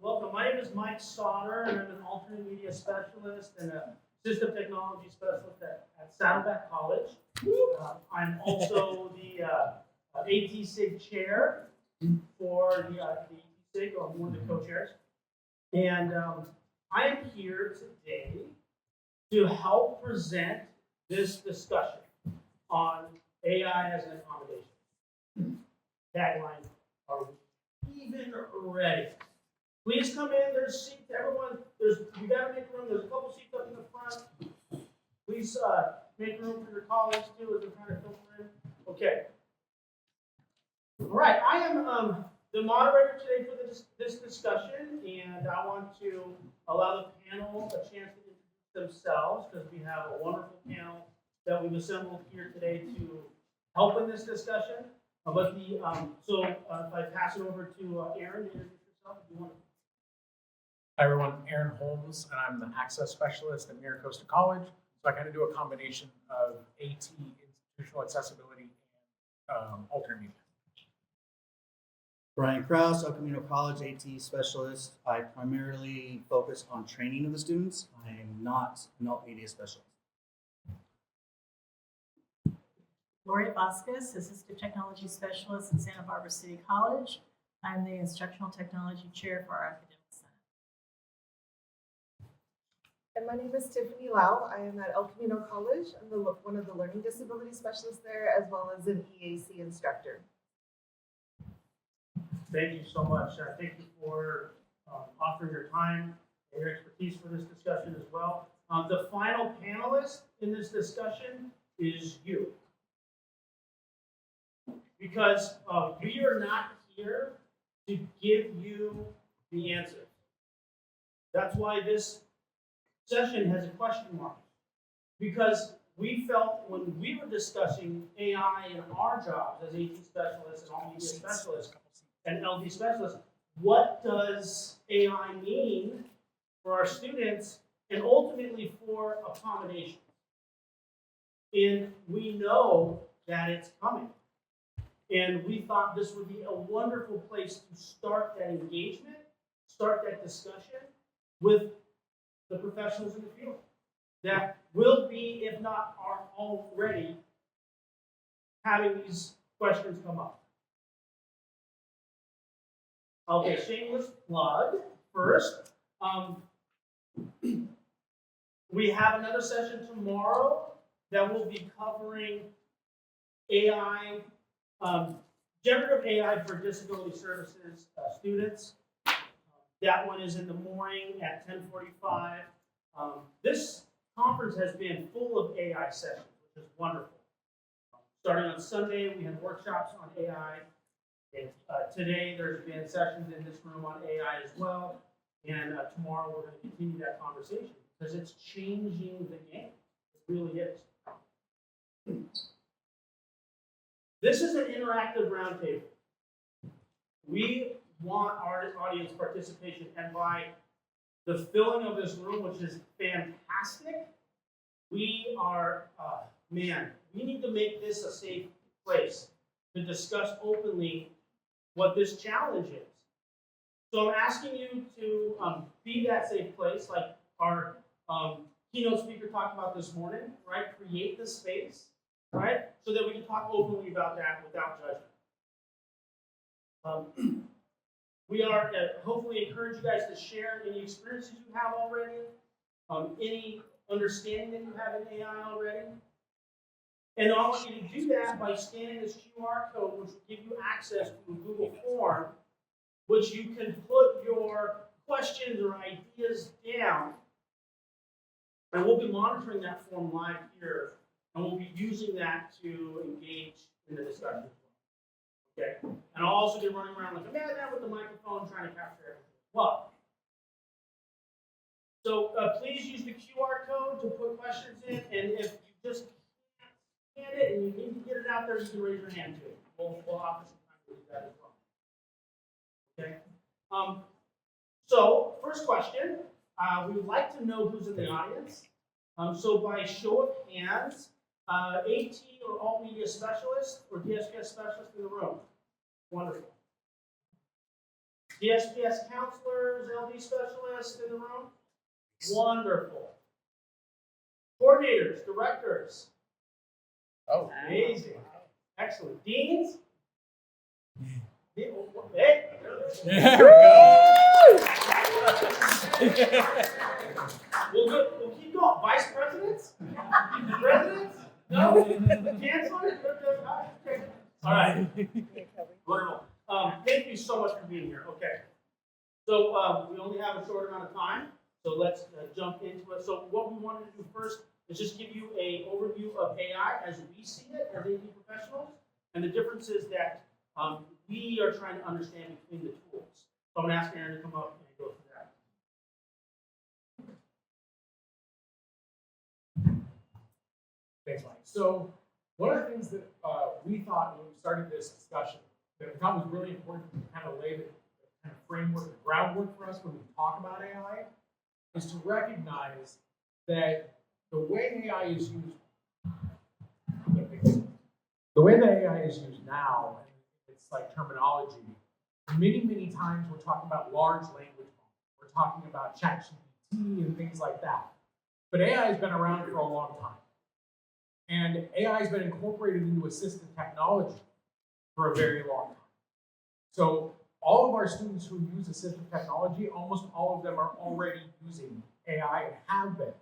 Welcome. My name is Mike Sauter, and I'm an alternate media specialist and an assistive technology specialist at Saddleback College. I'm also the AT-SIG chair for the AT-SIG, or I'm one of the co-chairs. And I am here today to help present this discussion on AI as an accommodation. Tagline, are we even ready? Please come in, there's seats, everyone, you gotta make room, there's a couple seats up in the front. Please make room for your colleagues too as they're trying to filter in. Okay. All right, I am the moderator today for this discussion, and I want to allow the panel a chance to introduce themselves because we have a wonderful panel that we've assembled here today to help in this discussion. If I pass it over to Aaron to introduce yourself, if you want to. Hi everyone, Aaron Holmes, and I'm the access specialist at Maricosta College. So I kind of do a combination of AT, institutional accessibility, and alternate media. Brian Krause, El Camino College AT specialist. I primarily focus on training of the students. I am not an alt media specialist. Vasquez, assistive technology specialist at Santa Barbara City College. I'm the instructional technology chair for our academic center. And my name is Tiffany Lau. I am at El Camino College. I'm one of the learning disability specialists there, as well as an EAC instructor. Thank you so much. Thank you for offering your time and your expertise for this discussion as well. The final panelist in this discussion is you. Because we are not here to give you the answer. That's why this session has a question mark. Because we felt when we were discussing AI in our jobs as AT specialists and alt media specialists and LD specialists, what does AI mean for our students and ultimately for accommodations? And we know that it's coming. And we thought this would be a wonderful place to start that engagement, start that discussion with the professionals in the field that will be, if not are already, having these questions come up. Okay, shameless plug first. We have another session tomorrow that will be covering AI, generative AI for disability services students. That one is in the morning at 10:45. This conference has been full of AI sessions, which is wonderful. Starting on Sunday, we had workshops on AI. And today, there's been sessions in this room on AI as well. And tomorrow, we're going to continue that conversation because it's changing the game. It really is. This is an interactive roundtable. We want our audience participation, and by the filling of this room, which is fantastic, we are, we need to make this a safe place to discuss openly what this challenge is. So I'm asking you to be that safe place, like our keynote speaker talked about this morning, right? Create the space, right? So that we can talk openly about that without judgment. We are hopefully encourage you guys to share any experiences you have already, any understanding that you have in AI already. And I want you to do that by scanning this QR code, which will give you access to a Google form, which you can put your questions or ideas down. And we'll be monitoring that form live here, and we'll be using that to engage in the discussion. Okay? And I'll also be running around like a madman with the microphone trying to capture everything as well. So please use the QR code to put questions in, and if you just can't scan it and you need to get it out there, you can raise your hand too. We'll offer some time to do that as well. Okay? So first question, we would like to know who's in the audience. So by show of hands, AT or alt media specialist or DSPS specialist in the room. Wonderful. DSPS counselors, LD specialists in the room? Wonderful. Coordinators, directors, Oh. amazing, excellent. Deans? Hey. There we go. We'll keep going. Vice presidents? Presidents? No? Chancellor? Okay. All right. Wonderful. Thank you so much for being here. Okay. So we only have a short amount of time, so let's jump into it. So what we wanted to do first is just give you an overview of AI as we see it as AD professionals and the differences that we are trying to understand between the tools. So I'm going to ask Aaron to come up and go through that. Thanks, Mike. So one of the things that we thought when we started this discussion that we thought was really important to kind of lay the kind of framework, the groundwork for us when we talk about AI is to recognize that the way AI is used, now, and it's like terminology, many times we're talking about large language models. We're talking about ChatGPT and things like that. But AI has been around for a long time. And AI has been incorporated into assistive technology for a very long time. So all of our students who use assistive technology, almost all of them are already using AI and have been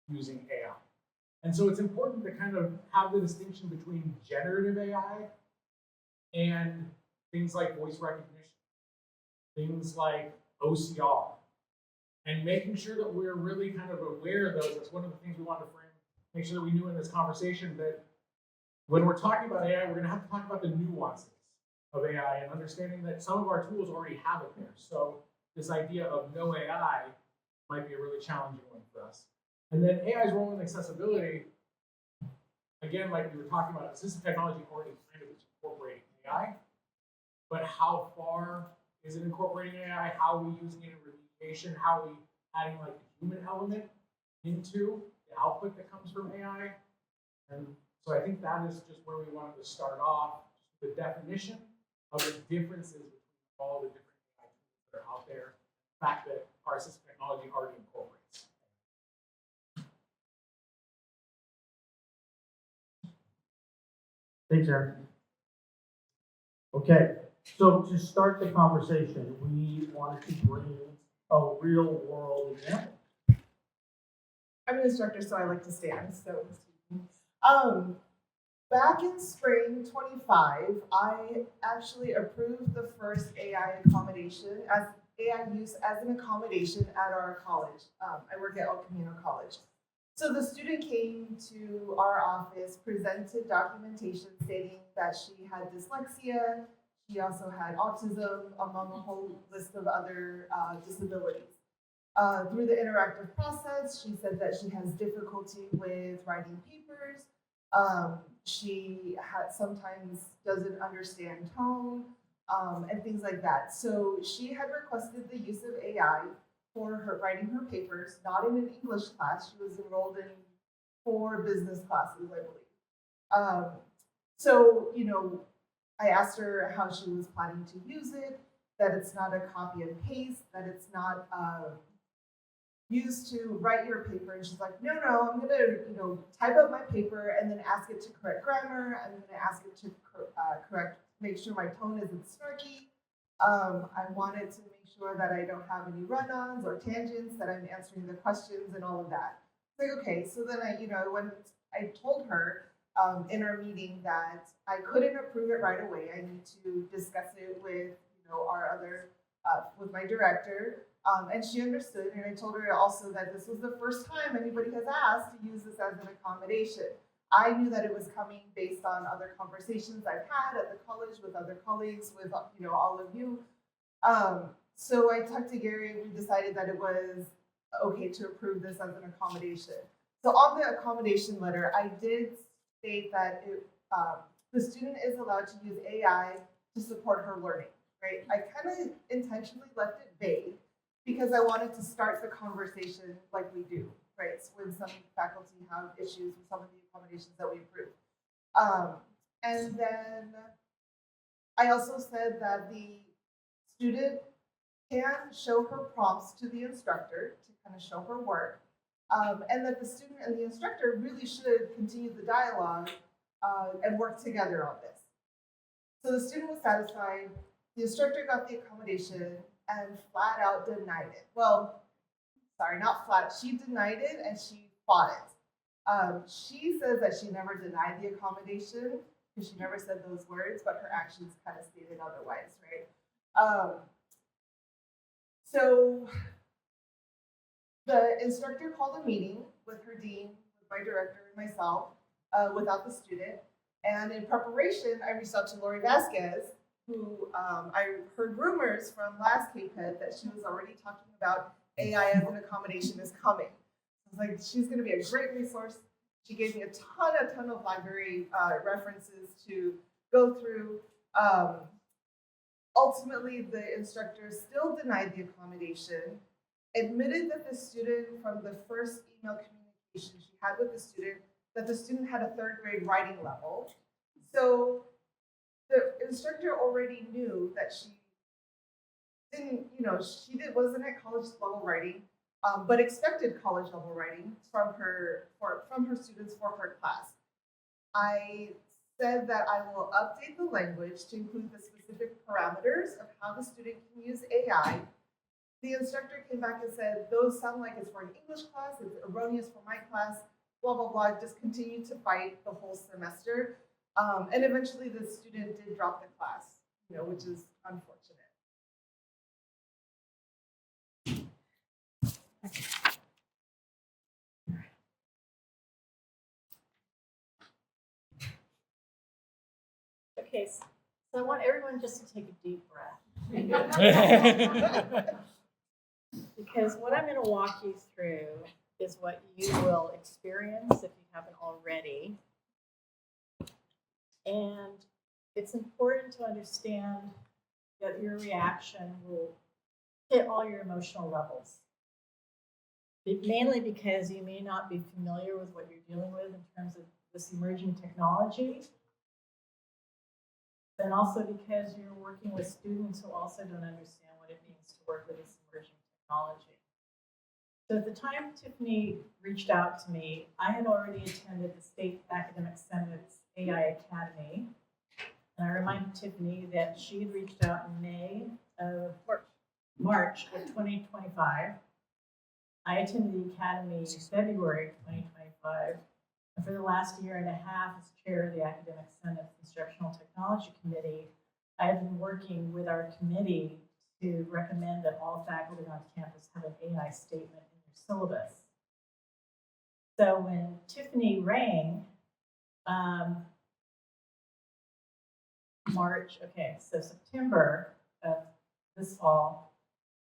using AI. And so it's important to kind of have the distinction between generative AI and things like voice recognition, things like OCR, and making sure that we're really kind of aware of those. That's one of the things we want to frame, make sure that we knew in this conversation that when we're talking about AI, we're going to have to talk about the nuances of AI and understanding that some of our tools already have it there. So this idea of no AI might be a really challenging one for us. And then AI's role in accessibility, again, like we were talking about, assistive technology already kind of is incorporating AI, but how far is it incorporating AI? How are we using it in remediation? How are we adding like the human element into the output that comes from AI? And so I think that is just where we wanted to start off, the definition of the differences between all the different AI tools that are out there, the fact that our assistive technology already incorporates. Thanks, Aaron. Okay, so to start the conversation, we wanted to bring a real world example. I'm an instructor, so I like to stand. So, back in spring 25, I actually approved the first AI accommodation as AI use as an accommodation at our college. I work at El Camino College. So the student came to our office, presented documentation stating that she had dyslexia. She also had autism, among a whole list of other disabilities. Through the interactive process, she said that she has difficulty with writing papers. She sometimes doesn't understand tone, and things like that. So she had requested the use of AI for her writing her papers, not in an English class. She was enrolled in 4 business classes, I believe. So, I asked her how she was planning to use it, that it's not a copy and paste, that it's not used to write your paper. And she's like, no, I'm gonna, type up my paper and then ask it to correct grammar. I'm gonna ask it to make sure my tone isn't snarky. I wanted to make sure that I don't have any run-ons or tangents, that I'm answering the questions and all of that. Like, okay, so then I told her in our meeting that I couldn't approve it right away. I need to discuss it with, our other, with my director. And she understood, and I told her also that this was the first time anybody has asked to use this as an accommodation. I knew that it was coming based on other conversations I've had at the college with other colleagues, with all of you. So I talked to Gary, and we decided that it was okay to approve this as an accommodation. So on the accommodation letter, I did state that the student is allowed to use AI to support her learning, right? I kind of intentionally left it vague because I wanted to start the conversation like we do, right? So when some faculty have issues with some of the accommodations that we approve. And then I also said that the student can show her prompts to the instructor to kind of show her work, and that the student and the instructor really should continue the dialogue and work together on this. So the student was satisfied, the instructor got the accommodation and flat out denied it. Well, sorry, not flat, she denied it and she fought it. She says that she never denied the accommodation because she never said those words, but her actions kind of stated otherwise, right? So the instructor called a meeting with her dean, with my director, and myself, without the student. And in preparation, I reached out to Lori Vasquez, who I heard rumors from last CAPAD that she was already talking about AI as an accommodation is coming. I was like, she's going to be a great resource. She gave me a ton of library references to go through. Ultimately, the instructor still denied the accommodation, admitted that the student, from the first email communication she had with the student, that the student had a 3rd grade writing level. So the instructor already knew that she didn't, wasn't at college level writing, but expected college level writing from her students for her class. I said that I will update the language to include the specific parameters of how the student can use AI. The instructor came back and said, those sound like it's for an English class, it's erroneous for my class, blah, blah, blah, just continued to fight the whole semester. And eventually the student did drop the class, which is unfortunate. Okay, so I want everyone just to take a deep breath. Because what I'm going to walk you through is what you will experience if you haven't already. And it's important to understand that your reaction will hit all your emotional levels. Mainly because you may not be familiar with what you're dealing with in terms of this emerging technology. And also because you're working with students who also don't understand what it means to work with this emerging technology. So at the time Tiffany reached out to me, I had already attended the State Academic Senate's AI Academy. And I reminded Tiffany that she had reached out in March of 2025. I attended the Academy in February of 2025. And for the last year and a half as chair of the Academic Senate's Instructional Technology Committee, I have been working with our committee to recommend that all faculty on campus have an AI statement in their syllabus. So when Tiffany rang, September of this fall,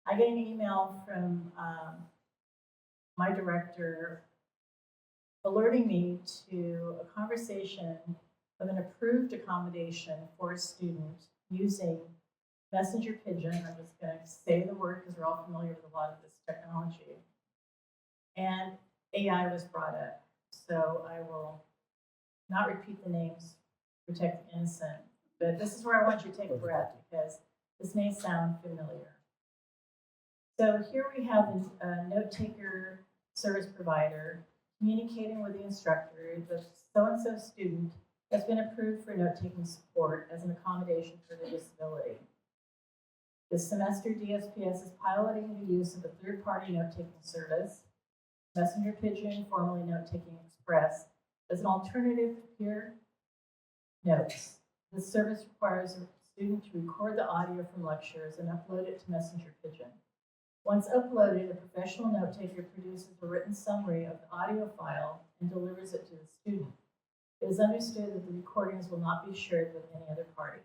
I get an email from my director alerting me to a conversation of an approved accommodation for a student using messenger pigeon. I'm just going to say the word because we're all familiar with a lot of this technology. And AI was brought up. So I will not repeat the names, protect the innocent. But this is where I want you to take a breath because this may sound familiar. So here we have a note-taker service provider communicating with the instructor. The so-and-so student has been approved for note-taking support as an accommodation for their disability. This semester, DSPS is piloting the use of a third-party note-taking service, Messenger Pigeon, formerly Note-Taking Express, as an alternative to peer notes. This service requires a student to record the audio from lectures and upload it to Messenger Pigeon. Once uploaded, a professional note-taker produces a written summary of the audio file and delivers it to the student. It is understood that the recordings will not be shared with any other party.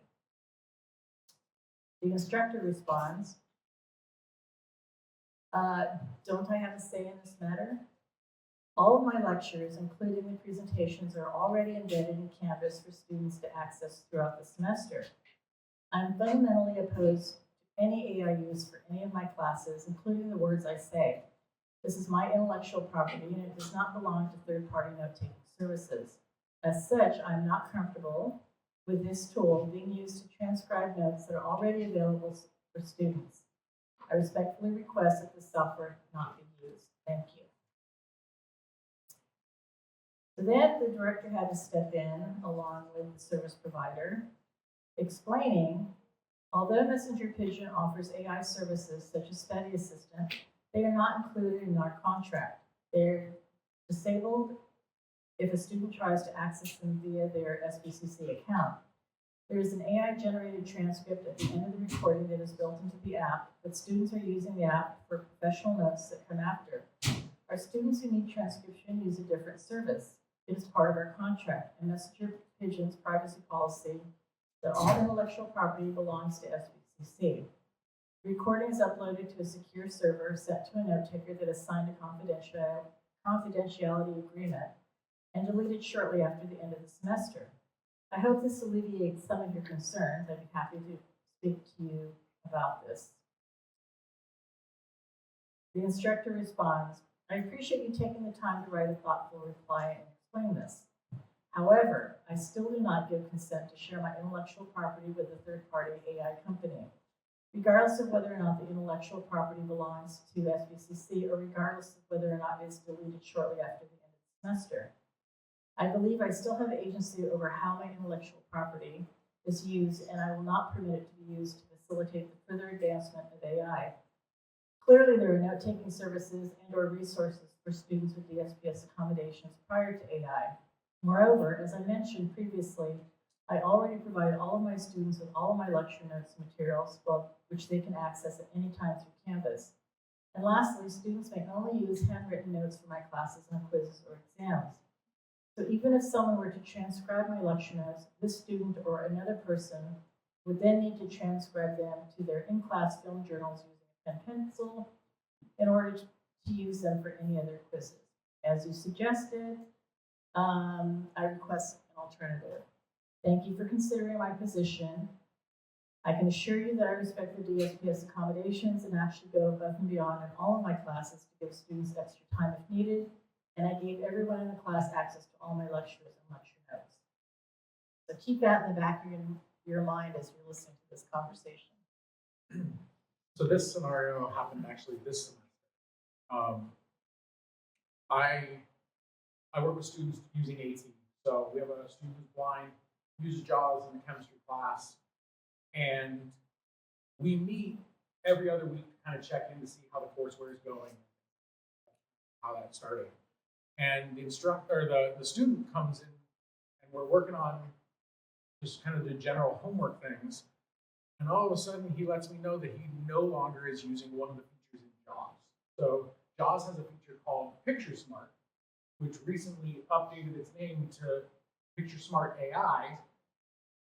The instructor responds, don't I have a say in this matter? All of my lectures, including the presentations, are already embedded in Canvas for students to access throughout the semester. I'm fundamentally opposed to any AI use for any of my classes, including the words I say. This is my intellectual property and it does not belong to third-party note-taking services. As such, I'm not comfortable with this tool being used to transcribe notes that are already available for students. I respectfully request that this software not be used. Thank you. So then the director had to step in along with the service provider, explaining, although Messenger Pigeon offers AI services such as Study Assistant, they are not included in our contract. They're disabled if a student tries to access them via their SBCC account. There is an AI-generated transcript at the end of the recording that is built into the app, but students are using the app for professional notes that come after. Our students who need transcription use a different service. It is part of our contract, and Messenger Pigeon's privacy policy that all intellectual property belongs to SBCC. The recording is uploaded to a secure server set to a note taker that is signed a confidentiality agreement and deleted shortly after the end of the semester. I hope this alleviates some of your concerns. I'd be happy to speak to you about this. The instructor responds, I appreciate you taking the time to write a thoughtful reply and explain this. However, I still do not give consent to share my intellectual property with a third-party AI company, regardless of whether or not the intellectual property belongs to SBCC or regardless of whether or not it is deleted shortly after the end of the semester. I believe I still have agency over how my intellectual property is used, and I will not permit it to be used to facilitate the further advancement of AI. Clearly, there are note-taking services and/or resources for students with DSPS accommodations prior to AI. Moreover, as I mentioned previously, I already provide all of my students with all of my lecture notes and materials, which they can access at any time through Canvas. And lastly, students may only use handwritten notes for my classes and quizzes or exams. So even if someone were to transcribe my lecture notes, this student or another person would then need to transcribe them to their in-class film journals using a pen pencil in order to use them for any other quizzes. As you suggested, I request an alternative. Thank you for considering my position. I can assure you that I respect the DSPS accommodations and actually go above and beyond in all of my classes to give students extra time if needed, and I gave everyone in the class access to all my lectures and lecture notes. So keep that in the back of your mind as you're listening to this conversation. So this scenario happened actually this semester. I work with students using AT. So we have a student who's blind, uses JAWS in the chemistry class, and we meet every other week to kind of check in to see how the courseware is going, how that started. And the instructor, the student comes in, and we're working on just kind of the general homework things. And all of a sudden, he lets me know that he no longer is using one of the features in JAWS. So JAWS has a feature called Picture Smart, which recently updated its name to Picture Smart AI.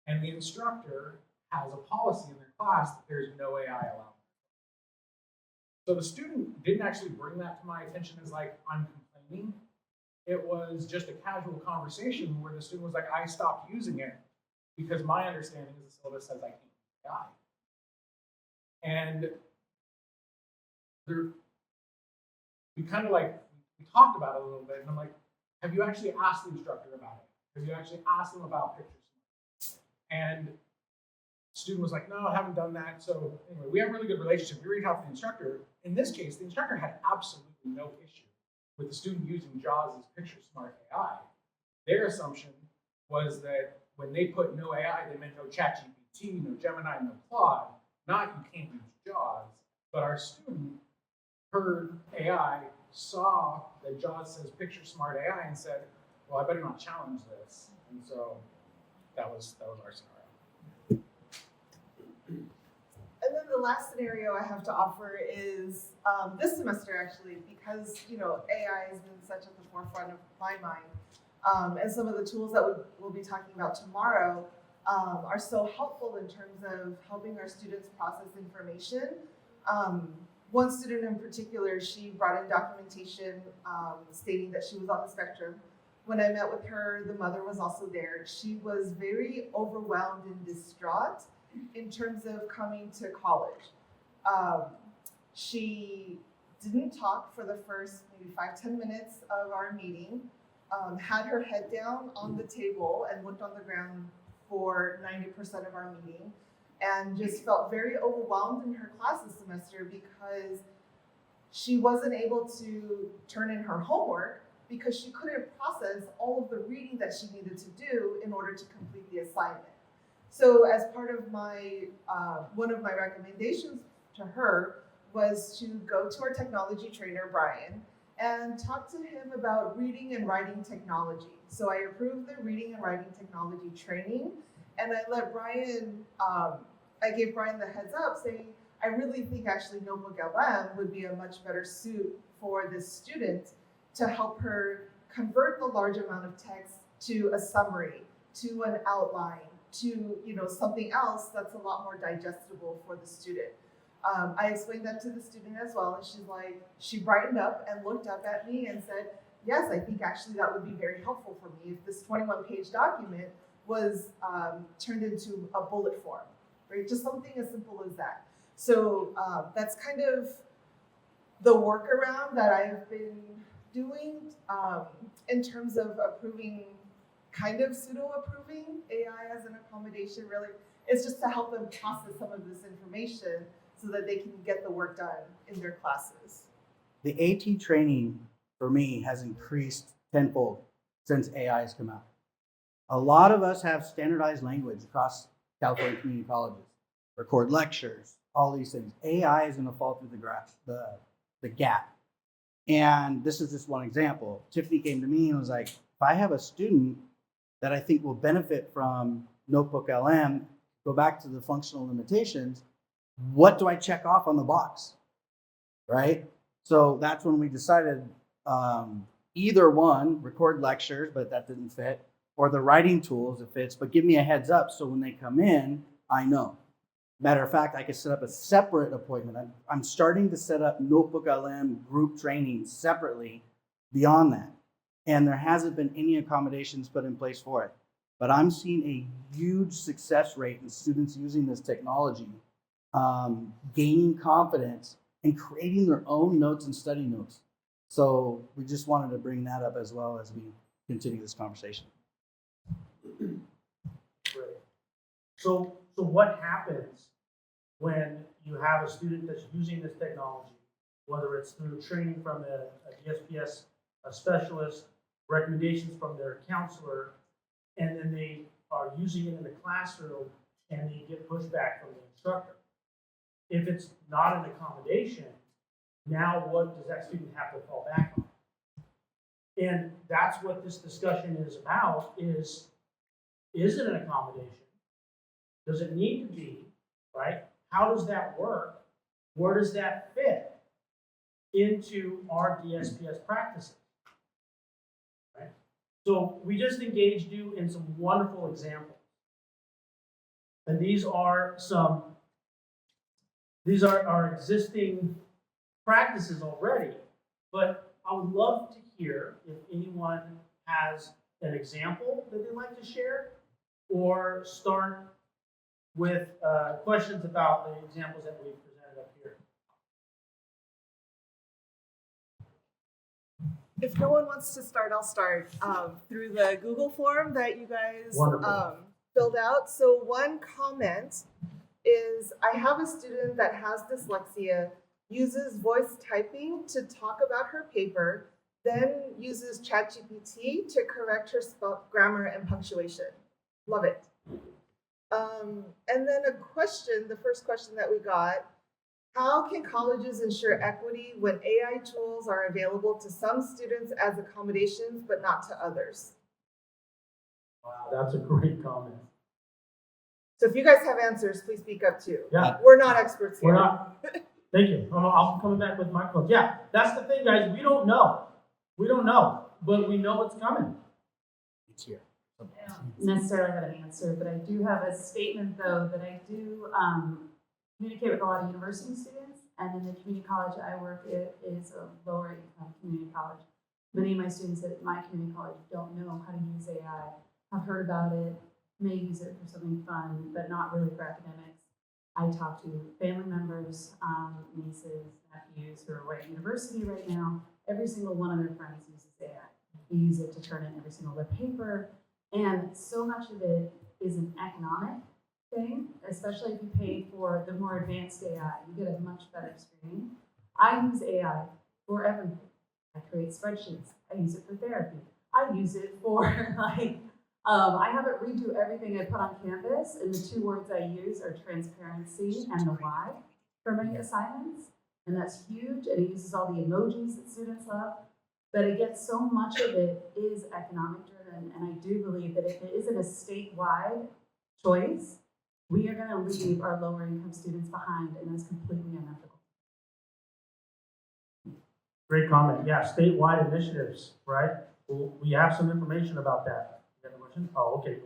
And the instructor has a policy in their class that there's no AI allowed. So the student didn't actually bring that to my attention as like, I'm complaining. It was just a casual conversation where the student was like, I stopped using it because my understanding is the syllabus says I can't use AI. And we kind of like, we talked about it a little bit, and I'm like, have you actually asked the instructor about it? Have you actually asked them about Picture Smart? And the student was like, no, I haven't done that. So anyway, we have a really good relationship. We reached out to the instructor. In this case, the instructor had absolutely no issue with the student using JAWS' Picture Smart AI. Their assumption was that when they put no AI, they meant no ChatGPT, no Gemini, no Claude, not you can't use JAWS. But our student heard AI, saw that JAWS says Picture Smart AI, and said, well, I better not challenge this. And so that was our scenario. And then the last scenario I have to offer is this semester, actually, because AI has been such at the forefront of my mind, and some of the tools that we'll be talking about tomorrow are so helpful in terms of helping our students process information. One student in particular, she brought in documentation stating that she was on the spectrum. When I met with her, the mother was also there. She was very overwhelmed and distraught in terms of coming to college. She didn't talk for the first maybe 5-10 minutes of our meeting, had her head down on the table and looked on the ground for 90% of our meeting. and just felt very overwhelmed in her class this semester because she wasn't able to turn in her homework because she couldn't process all of the reading that she needed to do in order to complete the assignment. So as part of my, one of my recommendations to her was to go to our technology trainer, Brian, and talk to him about reading and writing technology. So I approved the reading and writing technology training, and I let Brian, I gave Brian the heads up saying, I really think actually Notebook LM would be a much better suit for this student to help her convert the large amount of text to a summary, to an outline, to something else that's a lot more digestible for the student. I explained that to the student as well, and she's like, she brightened up and looked up at me and said, yes, I think actually that would be very helpful for me if this 21-page document was turned into a bullet form, right? Just something as simple as that. So that's kind of the workaround that I've been doing in terms of approving, kind of pseudo-approving AI as an accommodation, really. It's just to help them process some of this information so that they can get the work done in their classes. The AT training for me has increased tenfold since AI has come out. A lot of us have standardized language across California community colleges, record lectures, all these things. AI is going to fall through the gap. And this is just one example. Tiffany came to me and was like, if I have a student that I think will benefit from Notebook LM, go back to the functional limitations, what do I check off on the box, right? So that's when we decided either one, record lectures, but that didn't fit, or the writing tools, it fits, but give me a heads up so when they come in, I know. Matter of fact, I could set up a separate appointment. I'm starting to set up Notebook LM group training separately beyond that. And there hasn't been any accommodations put in place for it. But I'm seeing a huge success rate in students using this technology, gaining confidence and creating their own notes and study notes. So we just wanted to bring that up as well as we continue this conversation. Great. So what happens when you have a student that's using this technology, whether it's through training from a DSPS specialist, recommendations from their counselor, and then they are using it in the classroom and they get pushback from the instructor? If it's not an accommodation, now what does that student have to fall back on? And that's what this discussion is about, is it an accommodation? Does it need to be, right? How does that work? Where does that fit into our DSPS practices? Right? So we just engaged you in some wonderful examples. And these are our existing practices already, but I would love to hear if anyone has an example that they'd like to share, or start with questions about the examples that we've presented up here. If no one wants to start, I'll start through the Google form that you guys filled out. So one comment is, I have a student that has dyslexia, uses voice typing to talk about her paper, then uses ChatGPT to correct her grammar and punctuation. Love it. And then a question, the first question that we got, how can colleges ensure equity when AI tools are available to some students as accommodations, but not to others? Wow, that's a great comment. So if you guys have answers, please speak up too. Yeah. We're not experts here. We're not. Thank you. I'm coming back with microphones. Yeah, that's the thing, guys. We don't know. We don't know, but we know it's coming. It's here. I don't necessarily have an answer, but I do have a statement, though, that I do communicate with a lot of university students, and in the community college I work at is a lower income community college. Many of my students at my community college don't know how to use AI, have heard about it, may use it for something fun, but not really for academics. I talk to family members, nieces, nephews who are away at university right now. Every single one of their friends uses AI. They use it to turn in every single their paper. And so much of it isn't economic. thing, especially if you pay for the more advanced AI. You get a much better experience. I use AI for everything. I create spreadsheets. I use it for therapy. I use it for I have it redo everything I put on Canvas, and the 2 words I use are transparency and the why for my assignments. And that's huge, and it uses all the emojis that students love. But again, so much of it is economic driven, and I do believe that if it isn't a statewide choice, we are going to leave our lower income students behind, and that's completely unethical. Great comment. Yeah, statewide initiatives, right? We have some information about that. You have a question? Oh, okay.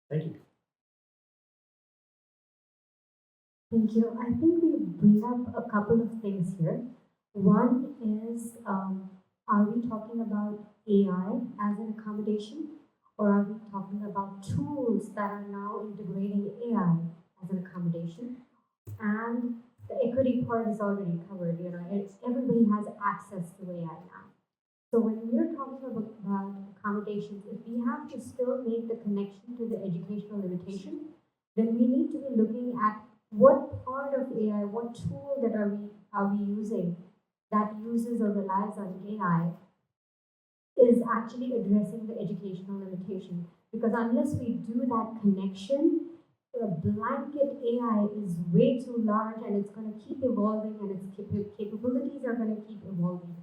Thank you. Thank you. I think we bring up a couple of things here. One is, are we talking about AI as an accommodation, or are we talking about tools that are now integrating AI as an accommodation? And the equity part is already covered. Everybody has access to AI now. So when we're talking about accommodations, if we have to still make the connection to the educational limitation, then we need to be looking at what part of AI, what tool that are we using that uses or relies on AI is actually addressing the educational limitation. Because unless we do that connection, the blanket AI is way too large, and it's going to keep evolving, and its capabilities are going to keep evolving.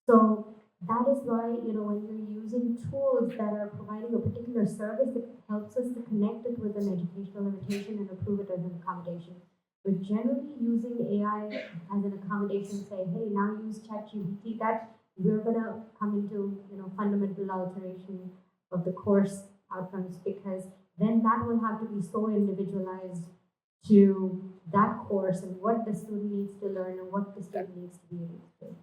So that is why, when you're using tools that are providing a particular service, it helps us to connect it with an educational limitation and approve it as an accommodation. But generally using AI as an accommodation, say, hey, now use ChatGPT, that we're gonna come into, fundamental alteration of the course outcomes, because then that will have to be so individualized to that course and what the student needs to learn and what the student needs to be able to do.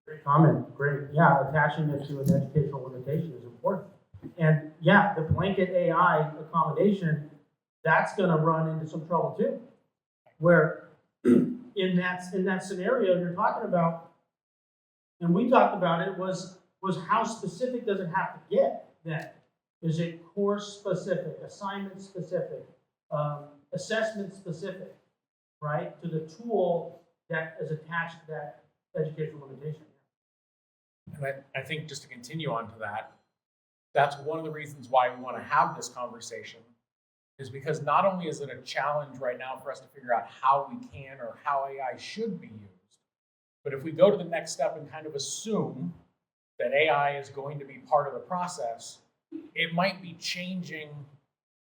Great comment. Great. Yeah, attaching it to an educational limitation is important. And yeah, the blanket AI accommodation, that's going to run into some trouble too. Where in that scenario you're talking about, and we talked about it, was how specific does it have to get then? Is it course specific, assignment specific, assessment specific, right? To the tool that is attached to that educational limitation. And I think just to continue on to that, that's one of the reasons why we want to have this conversation, is because not only is it a challenge right now for us to figure out how we can or how AI should be used, but if we go to the next step and kind of assume that AI is going to be part of the process, it might be changing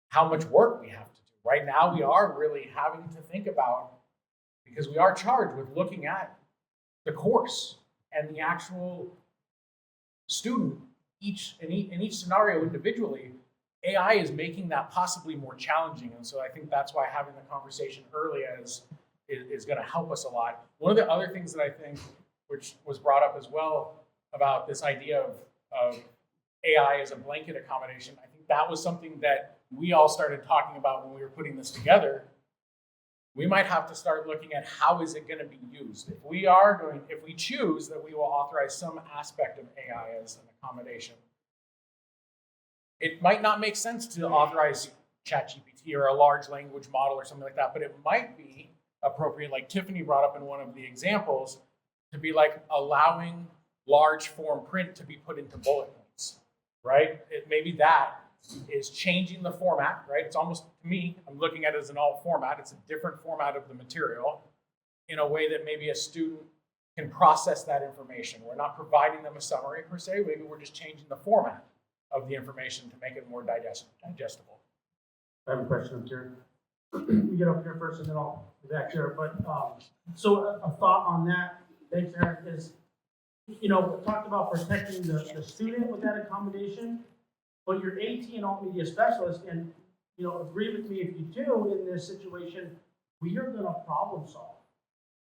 how much work we have to do. Right now, we are really having to think about, because we are charged with looking at the course and the actual student, in each scenario individually. AI is making that possibly more challenging, and so I think that's why having the conversation early is going to help us a lot. One of the other things that I think, which was brought up as well, about this idea of AI as a blanket accommodation, I think that was something that we all started talking about when we were putting this together. We might have to start looking at how is it going to be used. If we choose that we will authorize some aspect of AI as an accommodation, it might not make sense to authorize ChatGPT or a large language model or something like that, but it might be appropriate, like Tiffany brought up in one of the examples, to be like allowing large form print to be put into bullet points, right? Maybe that is changing the format, right? It's almost, to me, I'm looking at it as an alt format. It's a different format of the material in a way that maybe a student can process that information. We're not providing them a summary per se, maybe we're just changing the format of the information to make it more digestible. I have a question up here. You get up here first and then I'll be back here. But so a thought on that, thanks Aaron, is, we talked about protecting the student with that accommodation, but your AT and alt media specialist, and agree with me if you do, in this situation, we are gonna problem solve,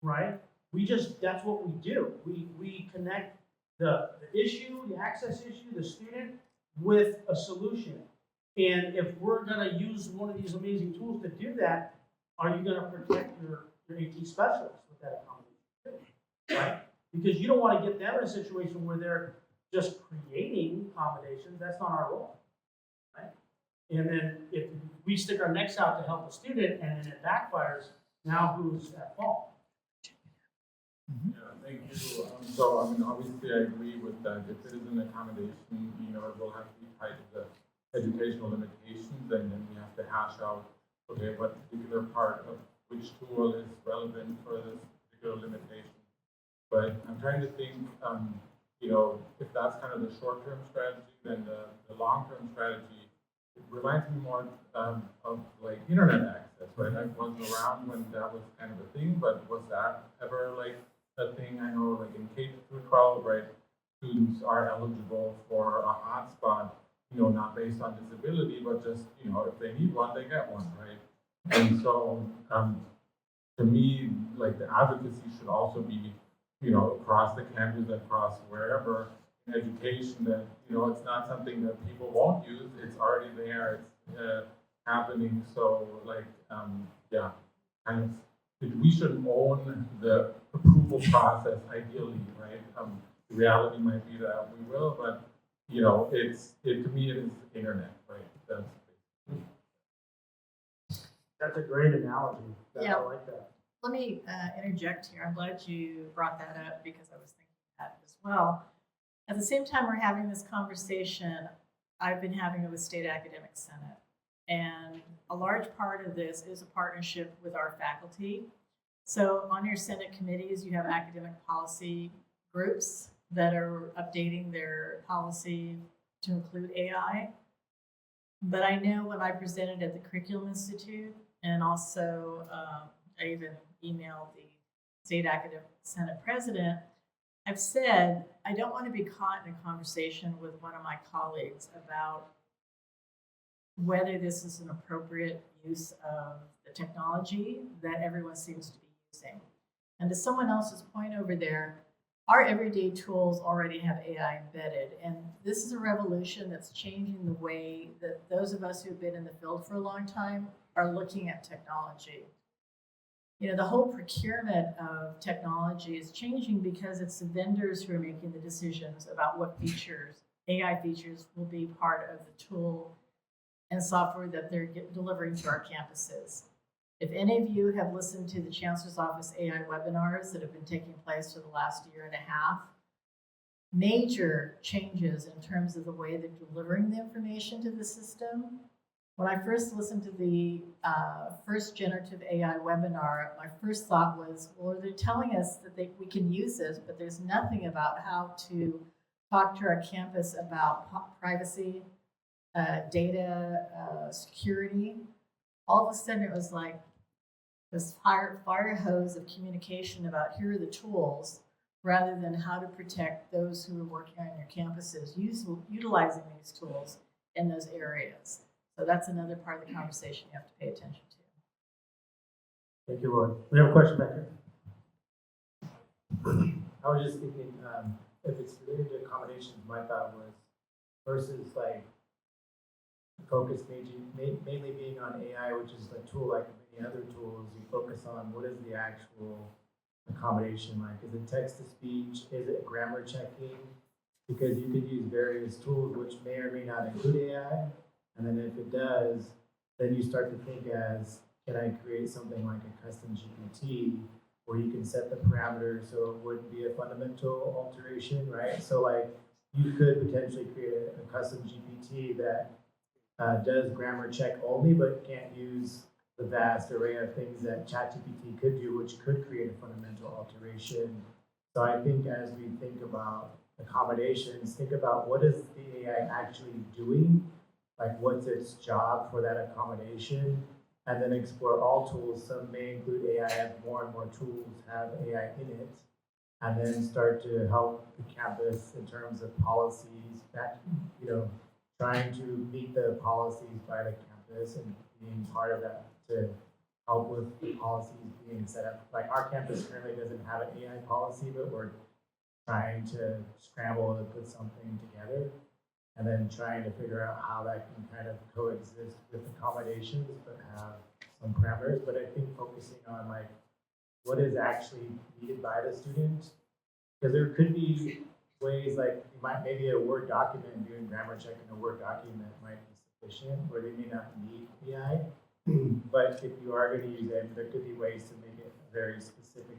right? That's what we do. We connect the issue, the access issue, the student with a solution. And if we're gonna use one of these amazing tools to do that, are you gonna protect your AT specialist with that accommodation too, right? Because you don't want to get them in a situation where they're just creating accommodations, that's not our role, right? And then if we stick our necks out to help a student and then it backfires, now who's at fault? Yeah, thank you. So, I mean, obviously, I agree with that. If it is an accommodation, it will have to be tied to the educational limitations, and then we have to hash out, okay, what particular part of which tool is relevant for this particular limitation. But I'm trying to think, if that's kind of the short-term strategy, then the long-term strategy, it reminds me more of like internet access, right? I wasn't around when that was kind of a thing, but was that ever like a thing? I know like in K through 12, right, students are eligible for a hotspot, not based on disability, but just, if they need one, they get one, right? And so, to me, like the advocacy should also be, across the campus, across wherever in education that, it's not something that people won't use. It's already there. It's happening. So like, kind of, we should own the approval process ideally, right? The reality might be that we will, but to me, it is the internet, right? That's a great analogy. Yeah. I like that. Let me interject here. I'm glad you brought that up because I was thinking that as well. At the same time we're having this conversation, I've been having it with State Academic Senate. And a large part of this is a partnership with our faculty. So on your Senate committees, you have academic policy groups that are updating their policy to include AI. But I know when I presented at the Curriculum Institute, and also I even emailed the State Academic Senate president, I've said I don't want to be caught in a conversation with one of my colleagues about whether this is an appropriate use of the technology that everyone seems to be using. And to someone else's point over there, our everyday tools already have AI embedded, and this is a revolution that's changing the way that those of us who've been in the field for a long time are looking at technology. The whole procurement of technology is changing because it's the vendors who are making the decisions about what features, AI features, will be part of the tool and software that they're delivering to our campuses. If any of you have listened to the Chancellor's Office AI webinars that have been taking place for the last year and a half, major changes in terms of the way they're delivering the information to the system. When I first listened to the first generative AI webinar, my first thought was, well, they're telling us that we can use this, but there's nothing about how to talk to our campus about privacy, data, security. All of a sudden it was like this fire hose of communication about here are the tools, rather than how to protect those who are working on your campuses, utilizing these tools in those areas. So that's another part of the conversation you have to pay attention to. Thank you, Lord. We have a question back here. I was just thinking, if it's related to accommodations, my thought was versus like focus mainly being on AI, which is a tool like many other tools, you focus on what is the actual accommodation like. Is it text to speech? Is it grammar checking? Because you could use various tools which may or may not include AI. And then if it does, then you start to think as, can I create something like a custom GPT where you can set the parameters so it wouldn't be a fundamental alteration, right? So like you could potentially create a custom GPT that does grammar check only, but can't use the vast array of things that ChatGPT could do, which could create a fundamental alteration. So I think as we think about accommodations, think about what is the AI actually doing, like what's its job for that accommodation, and then explore all tools. Some may include AI, as more and more tools have AI in it, and then start to help the campus in terms of policies that, trying to meet the policies by the campus and being part of that to help with the policies being set up. Like our campus currently doesn't have an AI policy, but we're trying to scramble to put something together and then trying to figure out how that can kind of coexist with accommodations, but have some parameters. But I think focusing on like what is actually needed by the student, because there could be ways like you might maybe a Word document, doing grammar check in a Word document might be sufficient, where they may not need AI. But if you are going to use it, there could be ways to make it a very specific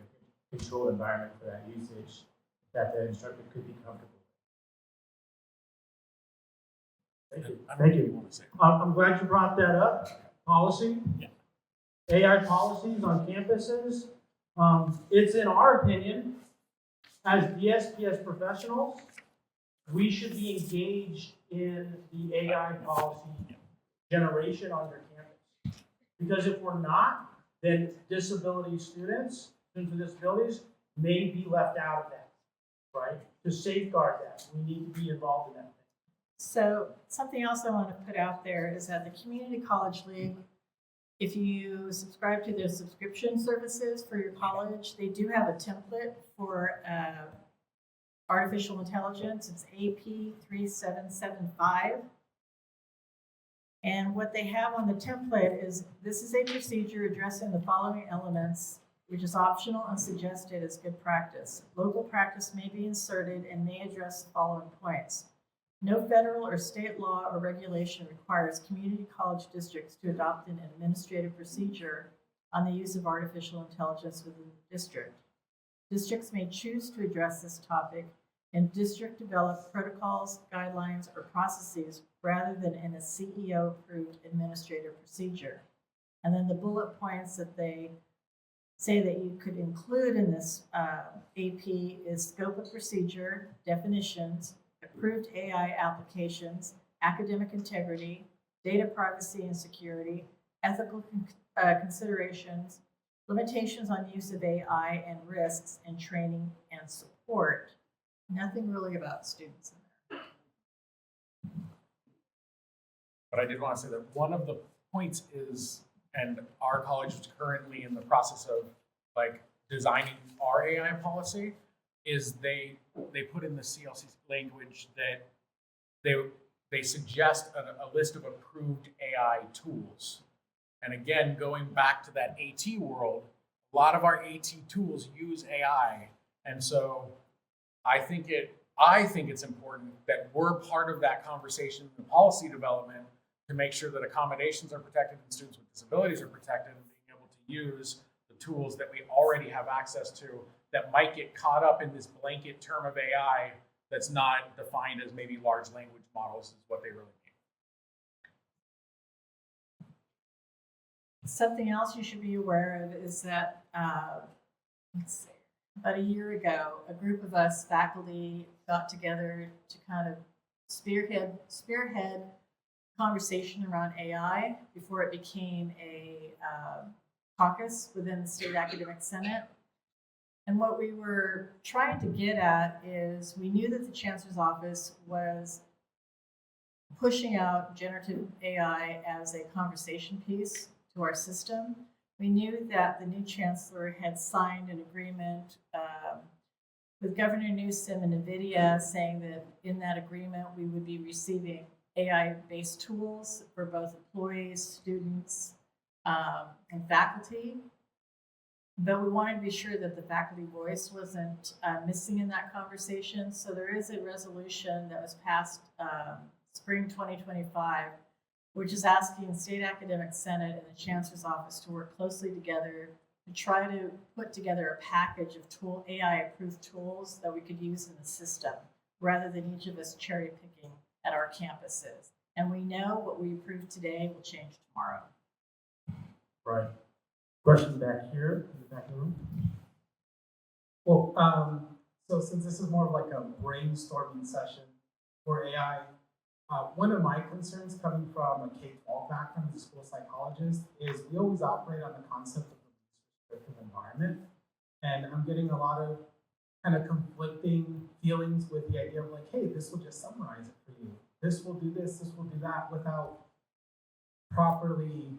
controlled environment for that usage that the instructor could be comfortable with. Thank you. Thank you. What want to say? I'm glad you brought that up. Policy. Yeah. AI policies on campuses. It's in our opinion, as DSPS professionals, we should be engaged in the AI policy generation on your campus. Because if we're not, then disability students with disabilities may be left out of that, right? To safeguard that, we need to be involved in that. So something else I want to put out there is that the Community College League, if you subscribe to their subscription services for your college, they do have a template for artificial intelligence. It's AP 3775. And what they have on the template is, this is a procedure addressing the following elements, which is optional and suggested as good practice. Local practice may be inserted and may address the following points. No federal or state law or regulation requires community college districts to adopt an administrative procedure on the use of artificial intelligence within the district. Districts may choose to address this topic and district-developed protocols, guidelines, or processes rather than in a CEO-approved administrative procedure. And then the bullet points that they say that you could include in this AP is scope of procedure, definitions, approved AI applications, academic integrity, data privacy and security, ethical considerations, limitations on use of AI and risks, and training and support. Nothing really about students in there. But I did want to say that one of the points is, and our college is currently in the process of like designing our AI policy, is they put in the CLC language that they suggest a list of approved AI tools. And again, going back to that AT world, a lot of our AT tools use AI. And so I think it's important that we're part of that conversation in policy development to make sure that accommodations are protected and students with disabilities are protected, and being able to use the tools that we already have access to that might get caught up in this blanket term of AI that's not defined as maybe large language models is what they really mean. Something else you should be aware of is that, let's see, about a year ago, a group of us faculty got together to kind of spearhead conversation around AI before it became a caucus within the State Academic Senate. And what we were trying to get at is we knew that the Chancellor's Office was pushing out generative AI as a conversation piece to our system. We knew that the new Chancellor had signed an agreement with Governor Newsom and NVIDIA saying that in that agreement we would be receiving AI-based tools for both employees, students, and faculty. But we wanted to be sure that the faculty voice wasn't missing in that conversation. So there is a resolution that was passed spring 2025, which is asking the State Academic Senate and the Chancellor's Office to work closely together to try to put together a package of AI-approved tools that we could use in the system, rather than each of us cherry picking at our campuses. And we know what we approve today will change tomorrow. Right. Question back here, in the back of the room. Well, so since this is more of like a brainstorming session for AI, one of my concerns coming from a K-12 background as a school psychologist is we always operate on the concept of the restrictive environment. And I'm getting a lot of kind of conflicting feelings with the idea of like, hey, this will just summarize it for you. This will do this will do that, without properly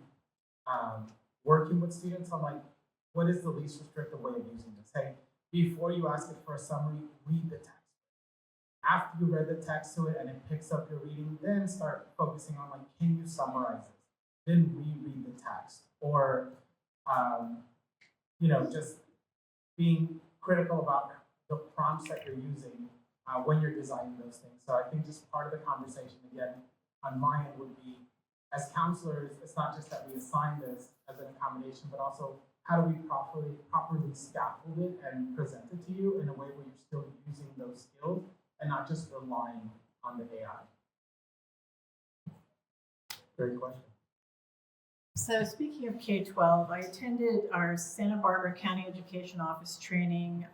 working with students on like, what is the least restrictive way of using this? Hey, before you ask it for a summary, read the text. After you read the text to it and it picks up your reading, then start focusing on like, can you summarize this? Then reread the text. Or, just being critical about the prompts that you're using when you're designing those things. So I think just part of the conversation, again, on my end would be, as counselors, it's not just that we assign this as an accommodation, but also how do we properly scaffold it and present it to you in a way where you're still using those skills and not just relying on the AI. Great question. So speaking of K-12, I attended our Santa Barbara County Education Office training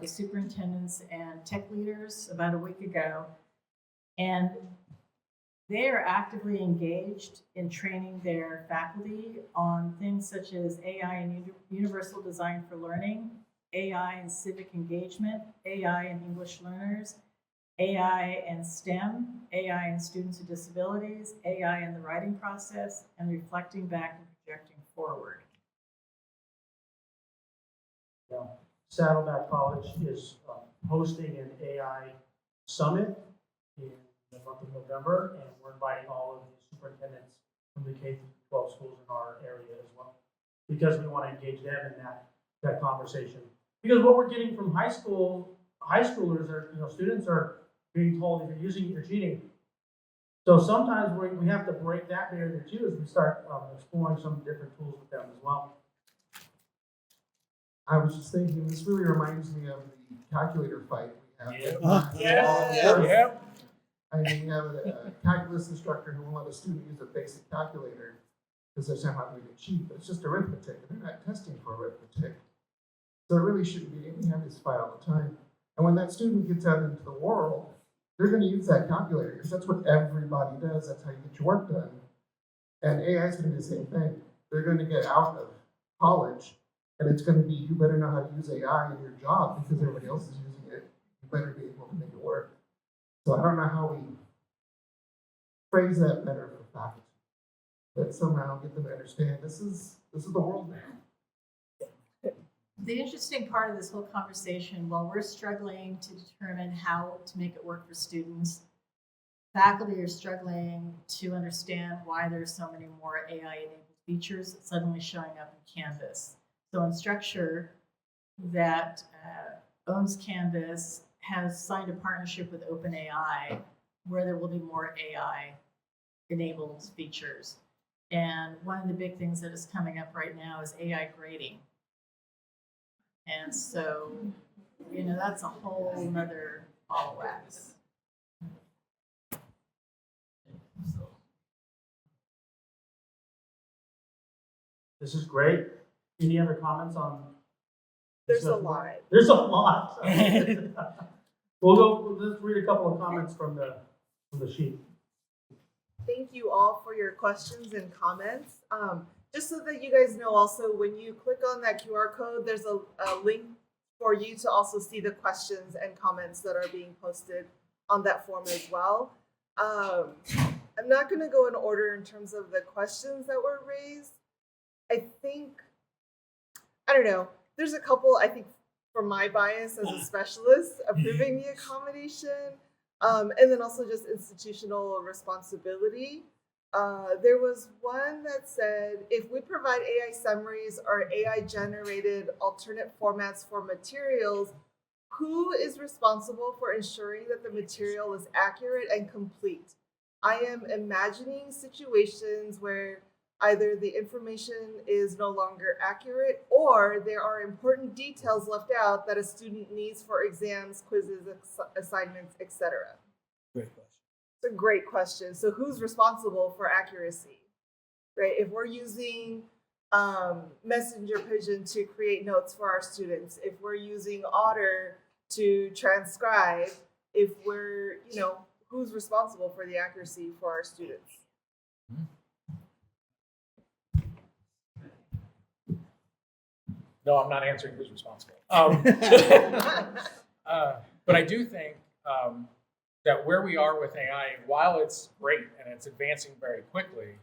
with superintendents and tech leaders about a week ago. And they are actively engaged in training their faculty on things such as AI and universal design for learning, AI and civic engagement, AI and English learners, AI and STEM, AI and students with disabilities, AI in the writing process, and reflecting back and projecting forward. Yeah. Saddleback College is hosting an AI summit in the month of November, and we're inviting all of the superintendents from the K-12 schools in our area as well, because we want to engage them in that conversation. Because what we're getting from high schoolers are, students are being told if you're using it, you're cheating. So sometimes we have to break that barrier too as we start exploring some different tools with them as well. I was just thinking, this really reminds me of the calculator fight we have. Yeah. I mean, we have a calculus instructor who won't let a student use a basic calculator because they're somehow going to cheat, but it's just arithmetic, and they're not testing for arithmetic. So it really shouldn't be, we have this fight all the time. And when that student gets out into the world, they're going to use that calculator because that's what everybody does. That's how you get your work done. And AI is going to do the same thing. They're going to get out of college, and it's going to be, you better know how to use AI in your job because everybody else is using it. You better be able to make it work. So I don't know how we phrase that better for faculty, but somehow get them to understand this is the world now. The interesting part of this whole conversation, while we're struggling to determine how to make it work for students, faculty are struggling to understand why there's so many more AI-enabled features suddenly showing up in Canvas. So Instructure, that owns Canvas, has signed a partnership with OpenAI where there will be more AI-enabled features. And one of the big things that is coming up right now is AI grading. And so, that's a whole nother ball of wax. This is great. Any other comments on? There's a lot. There's a lot. Let's read a couple of comments from the sheet. Thank you all for your questions and comments. Just so that you guys know also, when you click on that QR code, there's a link for you to also see the questions and comments that are being posted on that form as well. I'm not going to go in order in terms of the questions that were raised. I don't know, there's a couple, I think, for my bias as a specialist, approving the accommodation, and then also just institutional responsibility. There was one that said, if we provide AI summaries or AI-generated alternate formats for materials, who is responsible for ensuring that the material is accurate and complete? I am imagining situations where either the information is no longer accurate or there are important details left out that a student needs for exams, quizzes, assignments, etc. Great question. It's a great question. So who's responsible for accuracy, right? If we're using Messenger Pigeon to create notes for our students, if we're using Otter to transcribe, if we're, who's responsible for the accuracy for our students? No, I'm not answering who's responsible. But I do think that where we are with AI, while it's great and it's advancing very quickly,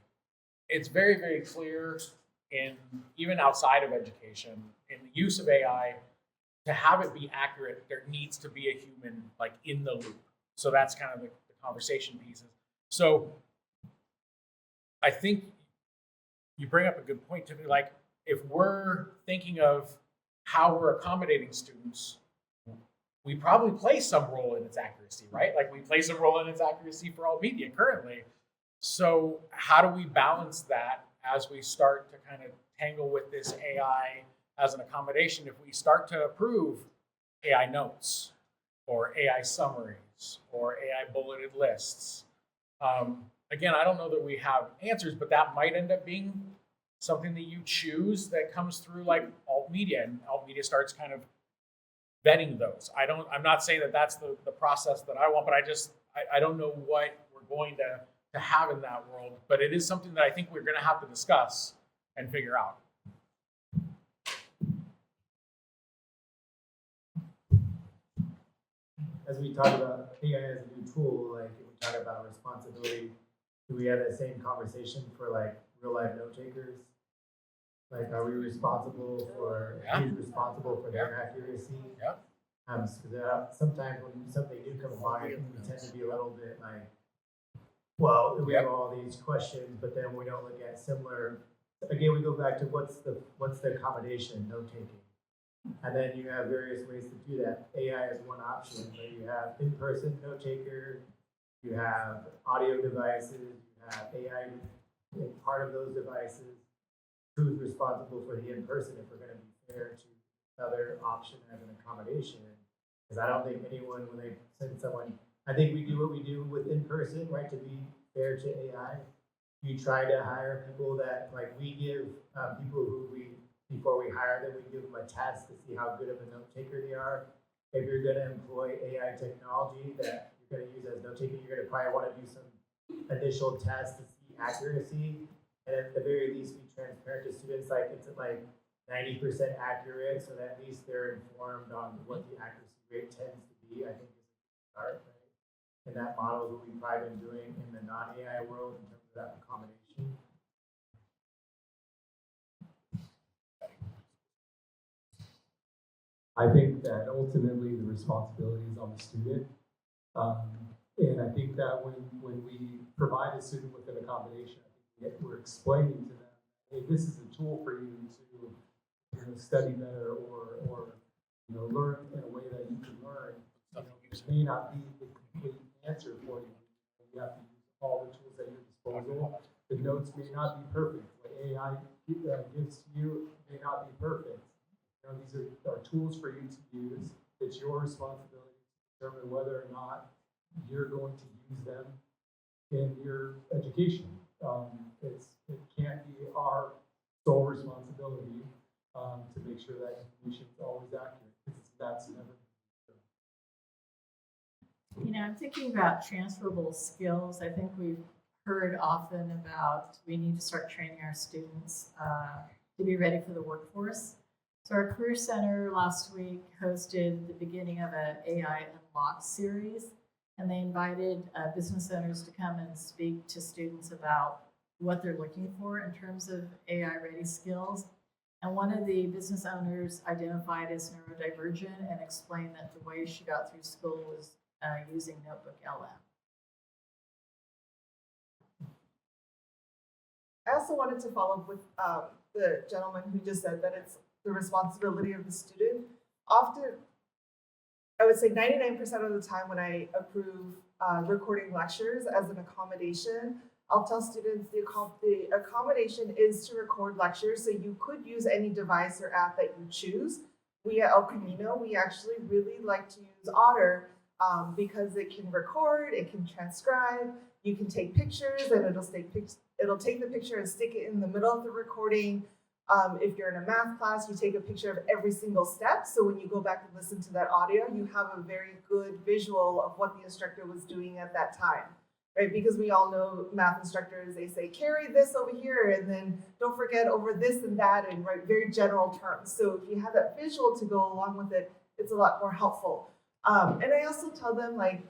it's very, very clear even outside of education, in the use of AI, to have it be accurate, there needs to be a human in the loop. So that's kind of the conversation pieces. So I think you bring up a good point, Tiffany. If we're thinking of how we're accommodating students, we probably play some role in its accuracy, right? Like we play some role in its accuracy for all media currently. So how do we balance that as we start to kind of tangle with this AI as an accommodation? If we start to approve AI notes or AI summaries or AI bulleted lists, again, I don't know that we have answers, but that might end up being something that you choose that comes through like alt media, and alt media starts kind of vetting those. I'm not saying that that's the process that I want, but I don't know what we're going to have in that world, but it is something that I think we're going to have to discuss and figure out. As we talk about AI as a new tool, like if we talk about responsibility, do we have that same conversation for like real life note takers? Like, are we responsible for, who's responsible for their accuracy? Yeah. Because sometimes when something new comes along, we tend to be a little bit like, well, we have all these questions, but then we don't look at similar. Again, we go back to what's the accommodation, note taking, and then you have various ways to do that. AI is one option, but you have in-person note taker, you have audio devices, you have AI in part of those devices. Who's responsible for the in-person if we're going to be fair to the other option as an accommodation? Because I don't think anyone, when they send someone, I think we do what we do with in-person, right, to be fair to AI. You try to hire people that, like we give people who before we hire them, we give them a test to see how good of a note taker they are. If you're going to employ AI technology that you're going to use as note taking, you're going to probably want to do some initial tests to see accuracy. And at the very least, be transparent to students, like it's like 90% accurate, so that at least they're informed on what the accuracy rate tends to be. I think is a good start, right? And that model is what we've probably been doing in the non-AI world in terms of that accommodation. I think that ultimately the responsibility is on the student. And I think that when we provide a student with an accommodation, I think we're explaining to them, hey, this is a tool for you to study better or learn in a way that you can learn. It may not be the complete answer for you. You have to use all the tools at your disposal. The notes may not be perfect. What AI gives to you may not be perfect. These are tools for you to use. It's your responsibility to determine whether or not you're going to use them in your education. It can't be our sole responsibility to make sure that information is always accurate, because that's never. I'm thinking about transferable skills. I think we've heard often about we need to start training our students to be ready for the workforce. So our Career Center last week hosted the beginning of an AI Unlocked series, and they invited business owners to come and speak to students about what they're looking for in terms of AI-ready skills. And one of the business owners identified as neurodivergent and explained that the way she got through school was using Notebook LM. I also wanted to follow up with the gentleman who just said that it's the responsibility of the student. Often, I would say 99% of the time when I approve recording lectures as an accommodation, I'll tell students the accommodation is to record lectures, so you could use any device or app that you choose. We at El Camino, we actually really like to use Otter because it can record, it can transcribe, you can take pictures, and it'll take the picture and stick it in the middle of the recording. If you're in a math class, you take a picture of every single step. So when you go back and listen to that audio, you have a very good visual of what the instructor was doing at that time, right? Because we all know math instructors, they say, carry this over here, and then don't forget over this and that, and right, very general terms. So if you have that visual to go along with it, it's a lot more helpful. And I also tell them, like,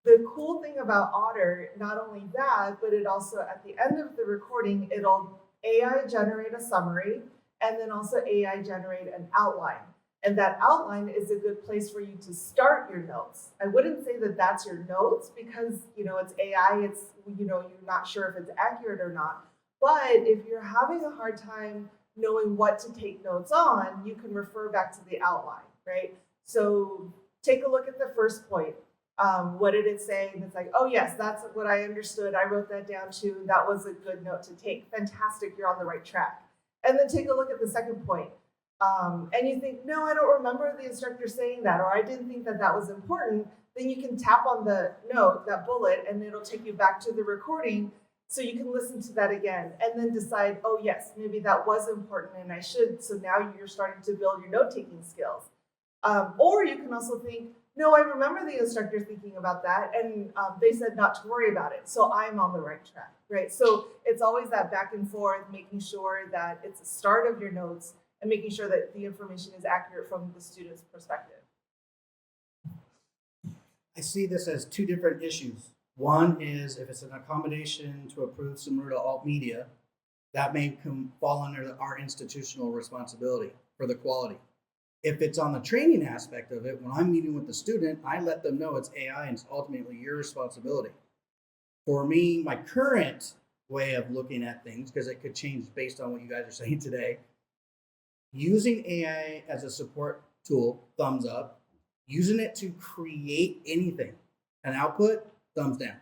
the cool thing about Otter, not only that, but it also, at the end of the recording, it'll AI generate a summary, and then also AI generate an outline. And that outline is a good place for you to start your notes. I wouldn't say that that's your notes because, it's AI, you're not sure if it's accurate or not. But if you're having a hard time knowing what to take notes on, you can refer back to the outline, right? So take a look at the first point. What did it say? And it's like, oh yes, that's what I understood. I wrote that down too. That was a good note to take. Fantastic, you're on the right track. And then take a look at the second point. And you think, no, I don't remember the instructor saying that, or I didn't think that that was important. Then you can tap on the note, that bullet, and it'll take you back to the recording so you can listen to that again and then decide, oh yes, maybe that was important and I should. So now you're starting to build your note-taking skills. Or you can also think, no, I remember the instructor thinking about that and they said not to worry about it. So I'm on the right track, right? So it's always that back and forth, making sure that it's the start of your notes and making sure that the information is accurate from the student's perspective. I see this as two different issues. One is if it's an accommodation to approve similar to alt media, that may fall under our institutional responsibility for the quality. If it's on the training aspect of it, when I'm meeting with the student, I let them know it's AI and it's ultimately your responsibility. For me, my current way of looking at things, because it could change based on what you guys are saying today, using AI as a support tool, thumbs up. Using it to create anything, an output, thumbs down.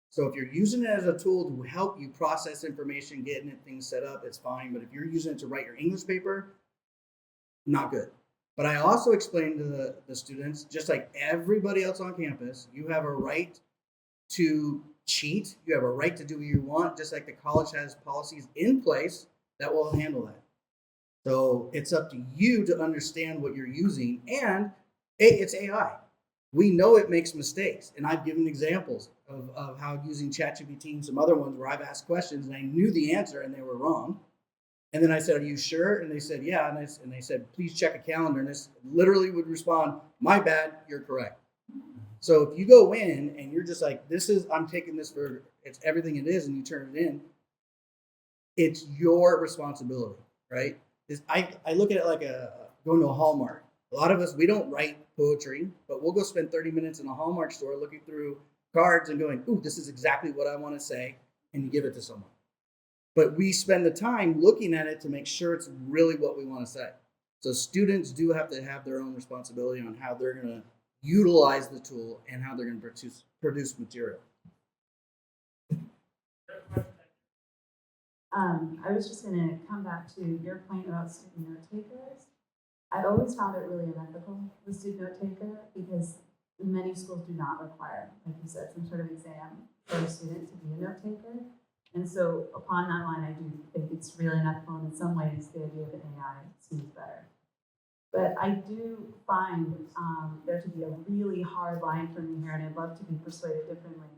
So if you're using it as a tool to help you process information, getting things set up, it's fine. But if you're using it to write your English paper, not good. But I also explained to the students, just like everybody else on campus, you have a right to cheat. You have a right to do what you want, just like the college has policies in place that will handle that. So it's up to you to understand what you're using, and it's AI. We know it makes mistakes. And I've given examples of how using ChatGPT and some other ones where I've asked questions and I knew the answer and they were wrong. And then I said, are you sure? And they said, yeah. And they said, please check a calendar. And this literally would respond, my bad, you're correct. So if you go in and you're just like, I'm taking this for, it's everything it is, and you turn it in, it's your responsibility, right? I look at it like going to a Hallmark. A lot of us, we don't write poetry, but we'll go spend 30 minutes in a Hallmark store looking through cards and going, ooh, this is exactly what I want to say, and you give it to someone. But we spend the time looking at it to make sure it's really what we want to say. So students do have to have their own responsibility on how they're going to utilize the tool and how they're going to produce material. I was just going to come back to your point about student note takers. I always found it really unethical with student note taker because many schools do not require, like you said, some sort of exam for a student to be a note taker. And so upon that line, I do think it's really unethical, and in some ways the idea of an AI seems better. But I do find there to be a really hard line for me here, and I'd love to be persuaded differently.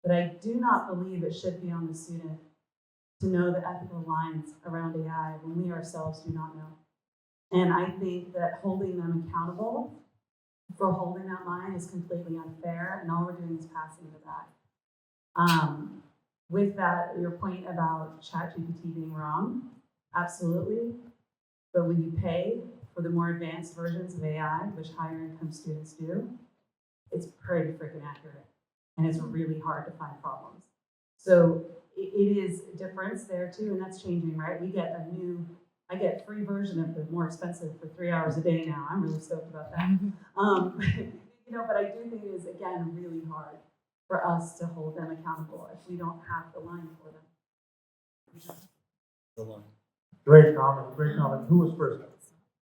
But I do not believe it should be on the student to know the ethical lines around AI when we ourselves do not know. And I think that holding them accountable for holding that line is completely unfair, and all we're doing is passing the back. With that, your point about ChatGPT being wrong, absolutely. But when you pay for the more advanced versions of AI, which higher income students do, it's pretty freaking accurate. And it's really hard to find problems. So it is a difference there too, and that's changing, right? I get free version of the more expensive for 3 hours a day now. I'm really stoked about that. But I do think it is, again, really hard for us to hold them accountable if we don't have the line for them. The line. Great comment. Who was first?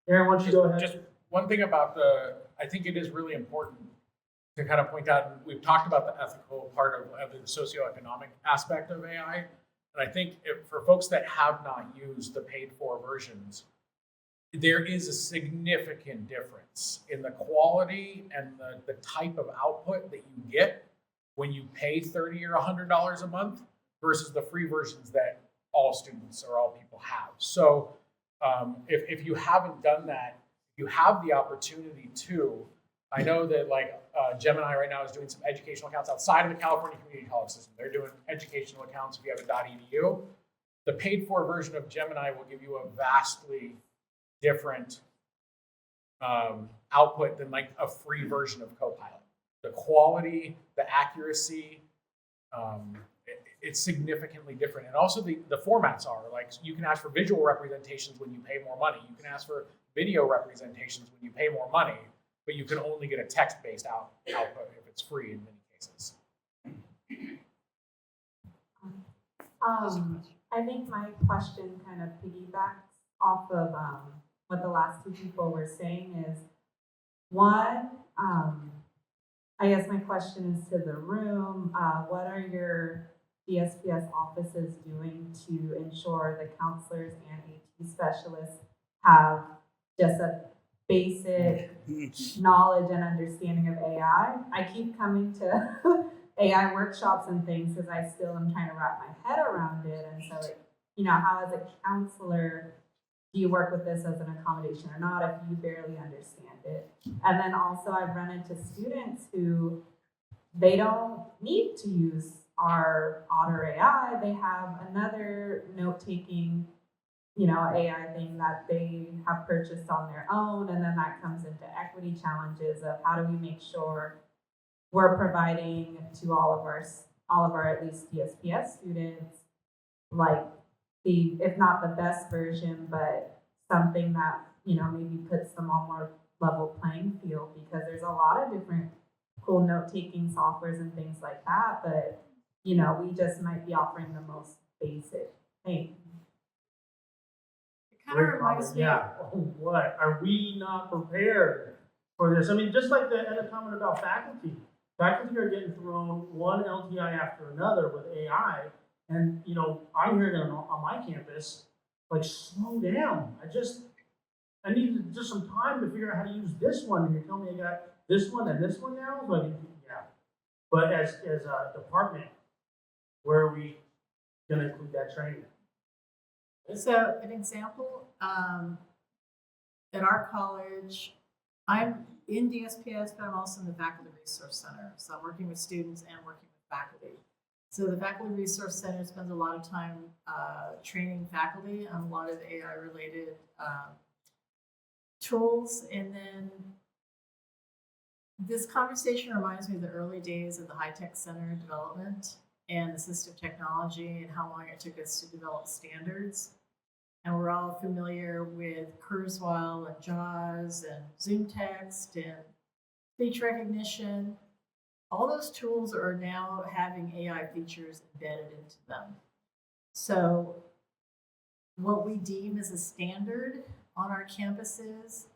Aaron, why don't you go ahead? Just one thing about I think it is really important to kind of point out, and we've talked about the ethical part of the socioeconomic aspect of AI. And I think for folks that have not used the paid for versions, there is a significant difference in the quality and the type of output that you get when you pay $30 or $100 a month versus the free versions that all students or all people have. So if you haven't done that, you have the opportunity to. I know that Gemini right now is doing some educational accounts outside of the California Community College system. They're doing educational accounts if you have a .edu. The paid for version of Gemini will give you a vastly different output than like a free version of Copilot. The quality, the accuracy, it's significantly different. And also the formats are like, you can ask for visual representations when you pay more money. You can ask for video representations when you pay more money. but you can only get a text-based output if it's free in many cases. I think my question kind of piggybacks off of what the last two people were saying is, one, I guess my question is to the room, what are your DSPS offices doing to ensure the counselors and AT specialists have just a basic knowledge and understanding of AI? I keep coming to AI workshops and things because I still am trying to wrap my head around it. And so, how as a counselor, do you work with this as an accommodation or not if you barely understand it? And then also I've run into students who they don't need to use our Otter AI. They have another note-taking, AI thing that they have purchased on their own. And then that comes into equity challenges of how do we make sure we're providing to all of our at least DSPS students, like if not the best version, but something that, maybe puts them on more level playing field, because there's a lot of different cool note-taking softwares and things like that, but, we just might be offering the most basic thing. It kind of reminds me. Yeah. What? Are we not prepared for this? I mean, just like the other comment about faculty. Faculty are getting thrown one LTI after another with AI. And, I'm hearing on my campus, like, slow down. I need just some time to figure out how to use this one. And you're telling me I got this one and this one now? Like, yeah. But as a department, where are we going to include that training? So an example, at our college, I'm in DSPS, but I'm also in the Faculty Resource Center. So I'm working with students and working with faculty. So the Faculty Resource Center spends a lot of time training faculty on a lot of AI-related tools. And then this conversation reminds me of the early days of the high-tech center development and assistive technology and how long it took us to develop standards. And we're all familiar with Kurzweil and JAWS and Zoom text and speech recognition. All those tools are now having AI features embedded into them. So what we deem as a standard on our campuses,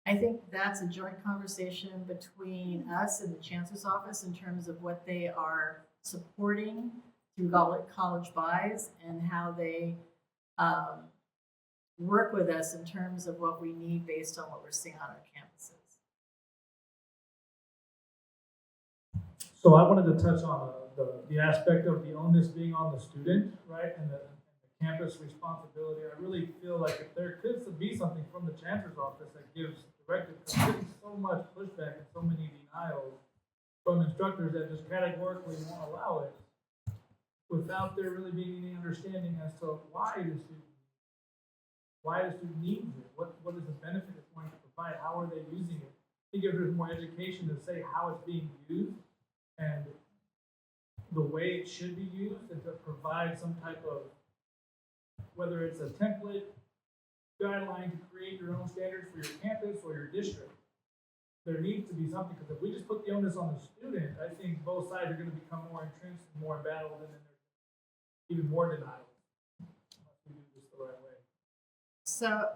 I think that's a joint conversation between us and the Chancellor's Office in terms of what they are supporting through college buys and how they work with us in terms of what we need based on what we're seeing on our campuses. So I wanted to touch on the aspect of the onus being on the student, right, and the campus responsibility. I really feel like if there could be something from the Chancellor's Office that gives directive, because there's so much pushback and so many denials from instructors that just categorically won't allow it, without there really being any understanding as to why the student needs it, what is the benefit it's going to provide, how are they using it. I think if there's more education to say how it's being used and the way it should be used, and to provide some type of, whether it's a template, guideline to create your own standards for your campus or your district. There needs to be something, because if we just put the onus on the student, I think both sides are going to become more entrenched and more embattled, and then there's even more denial unless we do this the right way. So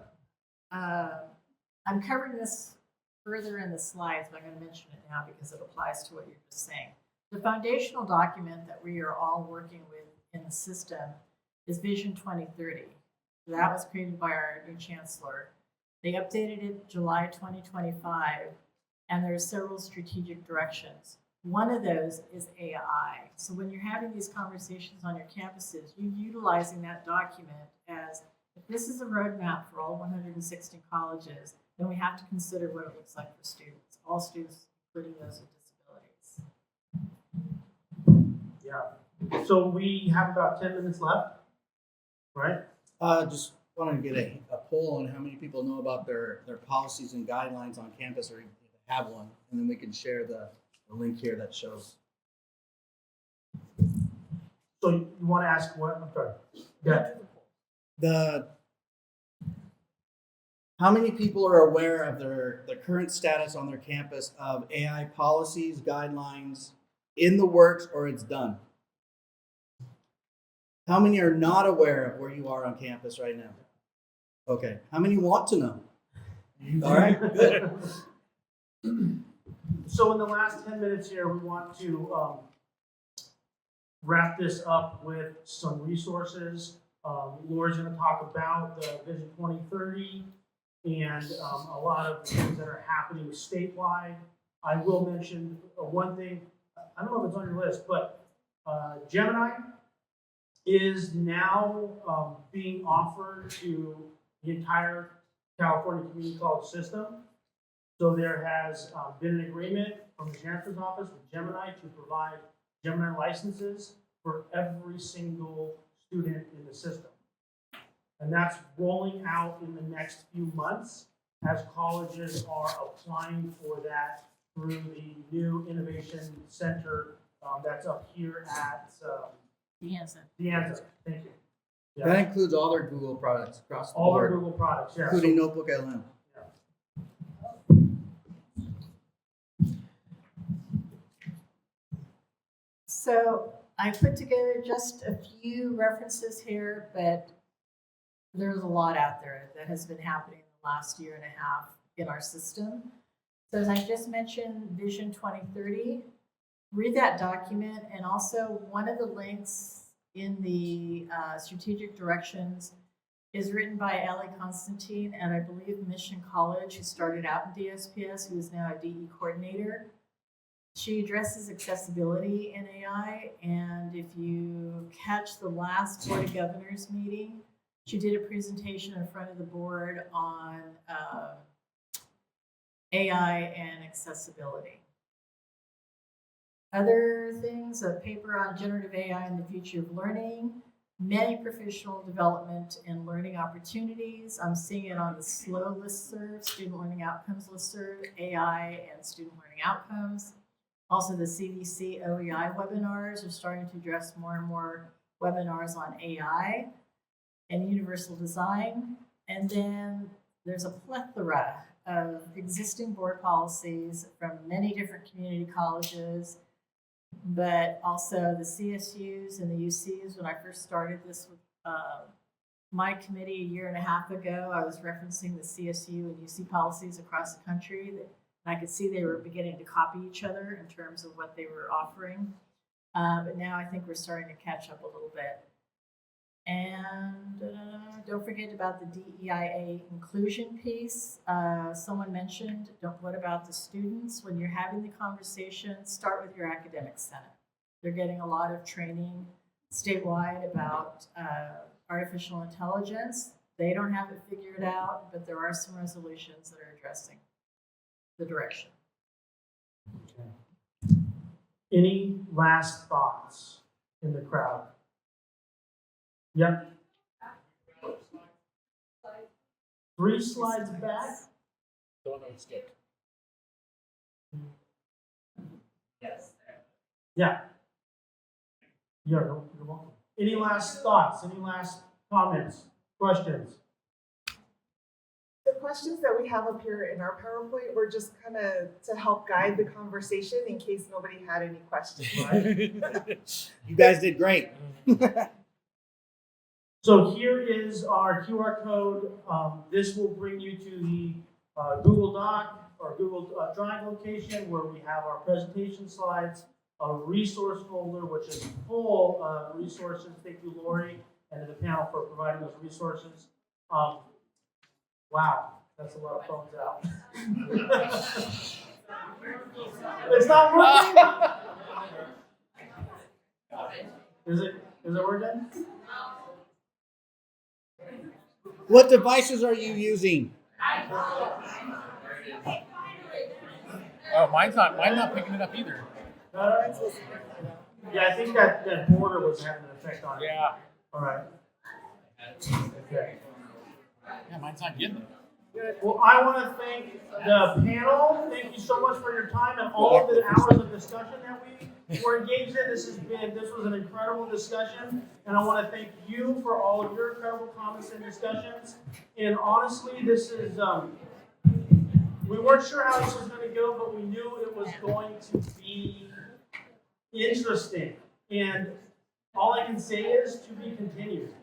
I'm covering this further in the slides, but I'm going to mention it now because it applies to what you're just saying. The foundational document that we are all working with in the system is Vision 2030. That was created by our new chancellor. They updated it July 2025, and there are several strategic directions. One of those is AI. So when you're having these conversations on your campuses, you're utilizing that document as, if this is a roadmap for all 116 colleges, then we have to consider what it looks like for students, all students, including those with disabilities. Yeah. So we have about 10 minutes left, right? Just wanted to get a poll on how many people know about their policies and guidelines on campus, or if they have one, and then we can share the link here that shows. So you want to ask what? I'm sorry. Yeah. How many people are aware of the current status on their campus of AI policies, guidelines, in the works, or it's done? How many are not aware of where you are on campus right now? Okay. How many want to know? All right, good. So in the last 10 minutes here, we want to wrap this up with some resources. Laura's going to talk about the Vision 2030 and a lot of things that are happening statewide. I will mention one thing. I don't know if it's on your list, but Gemini is now being offered to the entire California community college system. So there has been an agreement from the chancellor's office with Gemini to provide Gemini licenses for every single student in the system. And that's rolling out in the next few months as colleges are applying for that through the new innovation center that's up here at Deanza. Deanza. Thank you. Yeah. That includes all their Google products across the All our board, Google products, yeah. including Notebook LM. So I put together just a few references here, but there's a lot out there that has been happening in the last year and a half in our system. So as I just mentioned, Vision 2030, read that document, and also one of the links in the strategic directions is written by Ellie Constantine at, I believe, Mission College, who started out in DSPS, who is now a DE coordinator. She addresses accessibility in AI, and if you catch the last Board of Governors meeting, she did a presentation in front of the board on AI and accessibility. Other things, a paper on generative AI and the future of learning, many professional development and learning opportunities. I'm seeing it on the SLOW listserv, Student Learning Outcomes listserv, AI and student learning outcomes. Also, the CDC OEI webinars are starting to address more and more webinars on AI and universal design. And then there's a plethora of existing board policies from many different community colleges, but also the CSUs and the UCs. When I first started this with my committee a year and a half ago, I was referencing the CSU and UC policies across the country. And I could see they were beginning to copy each other in terms of what they were offering. But now I think we're starting to catch up a little bit. And don't forget about the DEIA inclusion piece. Someone mentioned, what about the students? When you're having the conversation, start with your academic senate. They're getting a lot of training statewide about artificial intelligence. They don't have it figured out, but there are some resolutions that are addressing the direction. Okay. Any last thoughts in the crowd? Yep. 3 slides back. Yes. Yeah. You're welcome. Any last thoughts? Any last comments? Questions? The questions that we have up here in our PowerPoint were just kind of to help guide the conversation in case nobody had any questions. You guys did great. So here is our QR code. This will bring you to the Google Doc or Google Drive location where we have our presentation slides, a resource folder which is full of resources. Thank you, Lori, and to the panel for providing those resources. Wow, that's a lot of phones out. It's not working. Is it working? What devices are you using? Oh, mine's not picking it up either. Yeah, I think that border was having an effect on it. Yeah. All right. Okay. Yeah, mine's not getting it. Good. Well, I want to thank the panel. Thank you so much for your time and all of the hours of discussion that we were engaged in. This was an incredible discussion, and I want to thank you for all of your incredible comments and discussions. And honestly, this is we weren't sure how this was going to go, but we knew it was going to be interesting. And all I can say is to be continued.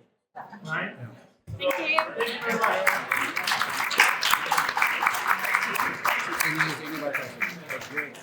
Right? Thank you. Thank you very much. Any questions? That's great.